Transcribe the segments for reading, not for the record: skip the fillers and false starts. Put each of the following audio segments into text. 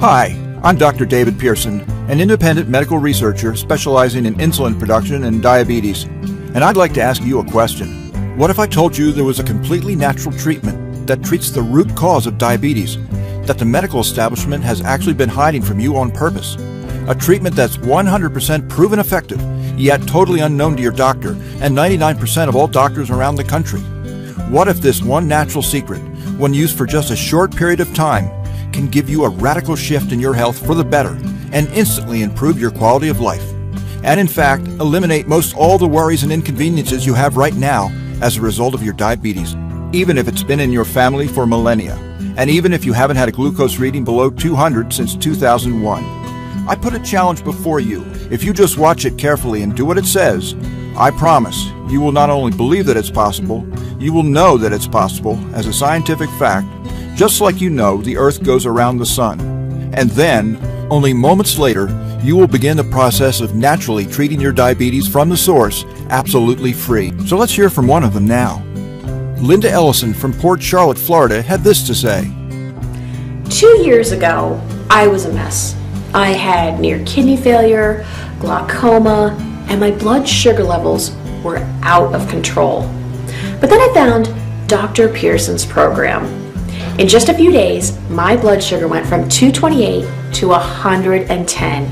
Hi, I'm Dr. David Pearson, an independent medical researcher specializing in insulin production and diabetes. And I'd like to ask you a question. What if I told you there was a completely natural treatment that treats the root cause of diabetes, that the medical establishment has actually been hiding from you on purpose? A treatment that's 100% proven effective, yet totally unknown to your doctor and 99% of all doctors around the country. What if this one natural secret, when used for just a short period of time, can give you a radical shift in your health for the better and instantly improve your quality of life? And in fact, eliminate most all the worries and inconveniences you have right now as a result of your diabetes, even if it's been in your family for millennia, and even if you haven't had a glucose reading below 200 since 2001. I put a challenge before you. If you just watch it carefully and do what it says, I promise you will not only believe that it's possible, you will know that it's possible as a scientific fact, just like you know the Earth goes around the sun. And then, only moments later, you will begin the process of naturally treating your diabetes from the source, absolutely free. So let's hear from one of them now. Linda Ellison from Port Charlotte, Florida, had this to say. 2 years ago, I was a mess. I had near kidney failure, glaucoma, and my blood sugar levels were out of control. But then I found Dr. Pearson's program. In just a few days, my blood sugar went from 228 to 110,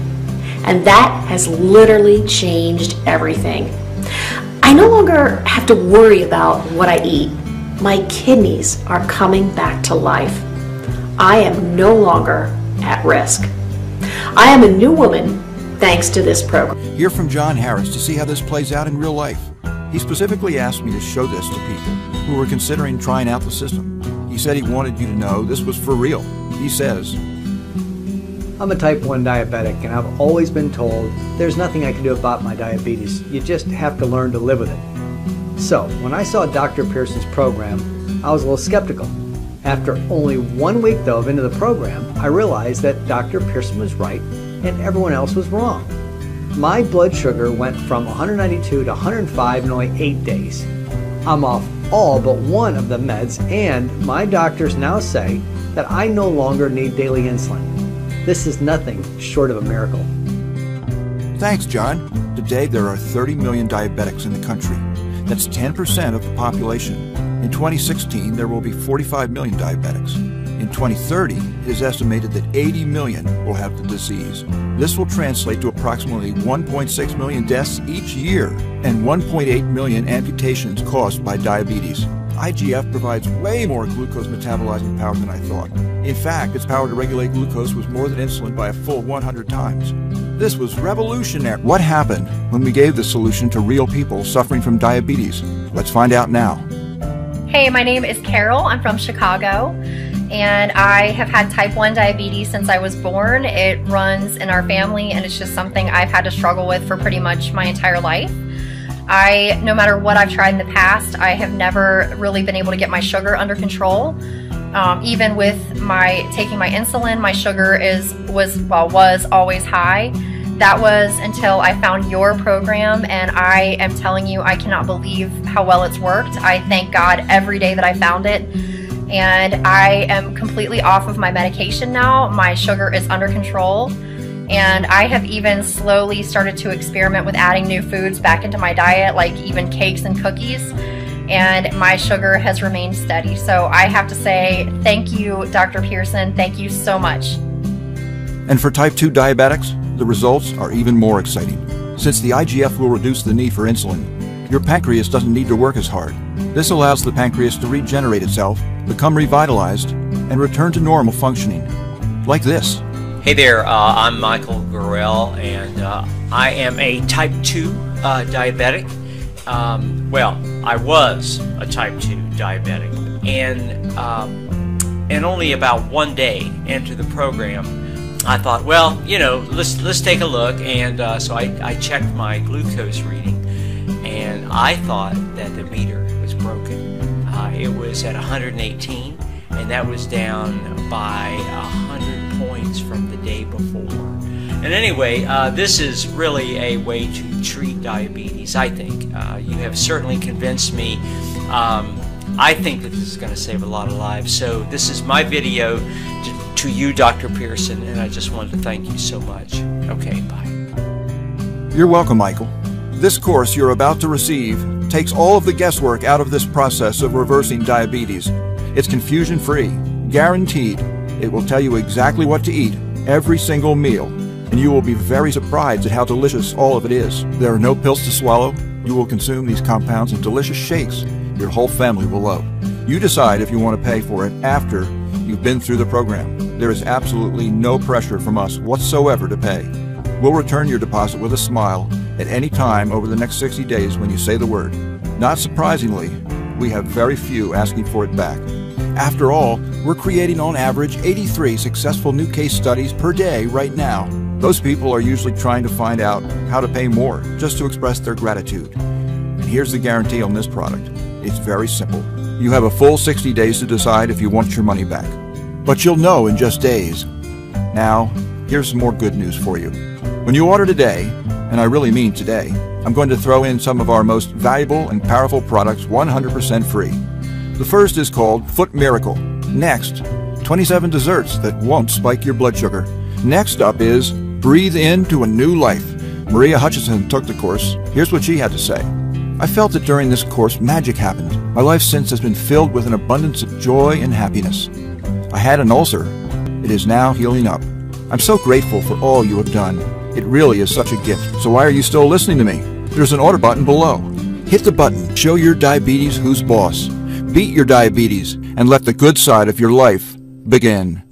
and that has literally changed everything. I no longer have to worry about what I eat. My kidneys are coming back to life. I am no longer at risk. I am a new woman thanks to this program. Hear from John Harris to see how this plays out in real life. He specifically asked me to show this to people who were considering trying out the system. He said he wanted you to know this was for real. He says, I'm a type 1 diabetic, and I've always been told there's nothing I can do about my diabetes. You just have to learn to live with it. So when I saw Dr. Pearson's program, I was a little skeptical. After only 1 week though into the program, I realized that Dr. Pearson was right and everyone else was wrong. My blood sugar went from 192 to 105 in only 8 days. I'm off all but one of the meds, and my doctors now say that I no longer need daily insulin. This is nothing short of a miracle. Thanks, John. Today there are 30 million diabetics in the country. That's 10% of the population. In 2016, there will be 45 million diabetics. In 2030, it is estimated that 80 million will have the disease. This will translate to approximately 1.6 million deaths each year and 1.8 million amputations caused by diabetes. IGF provides way more glucose metabolizing power than I thought. In fact, its power to regulate glucose was more than insulin by a full 100 times. This was revolutionary. What happened when we gave the solution to real people suffering from diabetes? Let's find out now. Hey, my name is Carol. I'm from Chicago, and I have had type 1 diabetes since I was born. It runs in our family, and it's just something I've had to struggle with for pretty much my entire life. No matter what I've tried in the past, I have never really been able to get my sugar under control. Even with taking my insulin, my sugar was always high. That was until I found your program, and I am telling you, I cannot believe how well it's worked. I thank God every day that I found it, and I am completely off of my medication now. My sugar is under control, and I have even slowly started to experiment with adding new foods back into my diet, like even cakes and cookies, and my sugar has remained steady. So I have to say thank you, Dr. Pearson. Thank you so much. And for type 2 diabetics, the results are even more exciting. Since the IGF will reduce the need for insulin, your pancreas doesn't need to work as hard. This allows the pancreas to regenerate itself, become revitalized, and return to normal functioning. Like this. Hey there, I'm Michael Gorell, and I am a type 2 diabetic. Well, I was a type 2 diabetic, and only about 1 day into the program, I thought, well, you know, let's take a look, and so I checked my glucose reading, and I thought that the meter was broken. It was at 118, and that was down by 100 points from the day before. And anyway, this is really a way to treat diabetes, I think. You have certainly convinced me. I think that this is going to save a lot of lives. So this is my video to to you, Dr. Pearson, and I just wanted to thank you so much. Okay, bye. You're welcome, Michael. This course you're about to receive takes all of the guesswork out of this process of reversing diabetes. It's confusion-free, guaranteed. It will tell you exactly what to eat every single meal, and you will be very surprised at how delicious all of it is. There are no pills to swallow. You will consume these compounds in delicious shakes your whole family will love. You decide if you want to pay for it after you've been through the program. There is absolutely no pressure from us whatsoever to pay. We'll return your deposit with a smile at any time over the next 60 days when you say the word. Not surprisingly, we have very few asking for it back. After all, we're creating on average 83 successful new case studies per day right now. Those people are usually trying to find out how to pay more just to express their gratitude. And here's the guarantee on this product. It's very simple. You have a full 60 days to decide if you want your money back. But you'll know in just days. Now, here's some more good news for you. When you order today, and I really mean today, I'm going to throw in some of our most valuable and powerful products 100% free. The first is called Foot Miracle. Next, 27 desserts that won't spike your blood sugar. Next up is Breathe Into a New Life. Maria Hutchison took the course. Here's what she had to say. I felt that during this course magic happened. My life since has been filled with an abundance of joy and happiness. I had an ulcer. It is now healing up. I'm so grateful for all you have done. It really is such a gift. So why are you still listening to me? There's an order button below. Hit the button. Show your diabetes who's boss. Beat your diabetes and let the good side of your life begin.